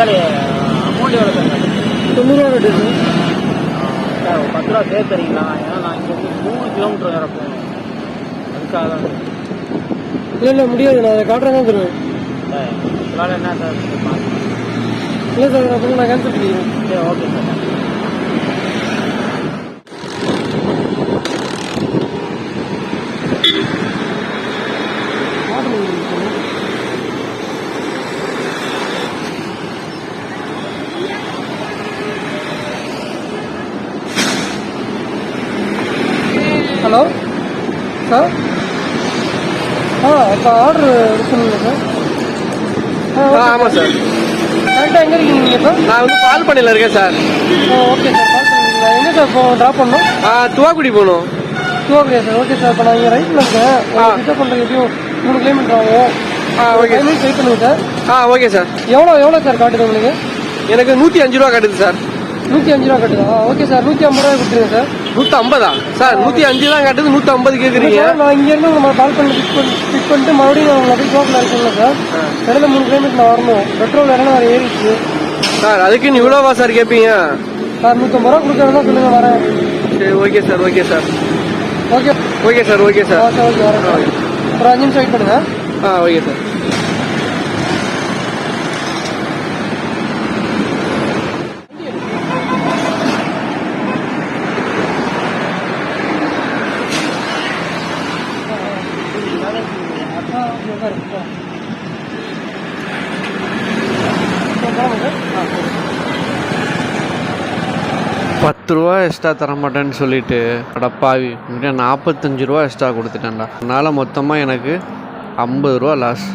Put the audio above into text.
Sir amount எவ்வளோ sir? 90 ரூபா கட்டு sir ஒரு 10 ரூபா சேர்த்து தரீங்களா? ஏன்னா நான் இங்கே 3 கிலோமீட்டர் வேறு போகணும், அதுக்காக தான் சார். இல்லை முடியாது, நான் அதை காட்டுறேன் தான் தருவேன். சார் இதனால் என்ன சார்? இல்லை சார், அப்புறம் நான் கேன்சல் பண்ணிக்கிறேன். சரி ஓகே சார். ஹலோ சார், இப்போ ஆர்டர் இருக்குங்களா சார்? ஆமாம் சார். கரெக்டாக எங்கே இருக்கீங்க நீங்கள் இப்போ? நான் வந்து பால்பண்ணையில் இருக்கேன் சார். ஓகே சார், கால் பண்ணுறீங்களா? எங்கே சார் இப்போ ட்ராப் பண்ணணும்? துவாக்குடி போகணும். Okay sir. ஓகே சார், இப்போ நான் இங்கே ரைட்டில் இருக்கேன். பிக்கப் பண்ணுறது எப்படியும் 3 கிலோமீட்டர் ஆகும். ஓகே 5 மினிட்ஸ் வெயிட் பண்ணுங்க சார். Okay sir. எவ்வளோ சார் காட்டுது உங்களுக்கு? எனக்கு 105 ரூபா கட்டுது சார். 105 ரூபா கட்டுதா? ஓகே சார், 150 ரூபாய் கொடுத்துருங்க சார். 150 சார்? 105 தான் கட்டுது, 150 கேட்குறீங்க. சார் நான் இங்கேருந்து உங்களை கால் பண்ணி பிக் பண்ணிட்டு மறுபடியும் நான் உங்களை போய் ஷாப்பில் இருக்கீங்களா சார்? இடையில 3 கிலோமீட்டர் நான் வரணும். பெட்ரோல் வேறு வேறு ஏறிச்சு சார். அதுக்குன்னு இவ்வளோவா சார் கேட்பீங்க? சார் 150 ரூபா கொடுக்குறதா சொல்லுங்கள், வரேன். சரி okay sir. Okay sir. Okay okay sir. Okay sir. Okay okay வரேன் சார். ஒரு 5 நிமிஷம் வெயிட் பண்ணுங்க. Okay sir. பத்து ரூபா எக்ஸ்ட்ரா தர மாட்டேன்னு சொல்லிட்டு அடப்பாவி 45 ரூபா எக்ஸ்ட்ரா கொடுத்துட்டேன்டா. அதனால் மொத்தமாக எனக்கு 50 ரூபா லாஸ்.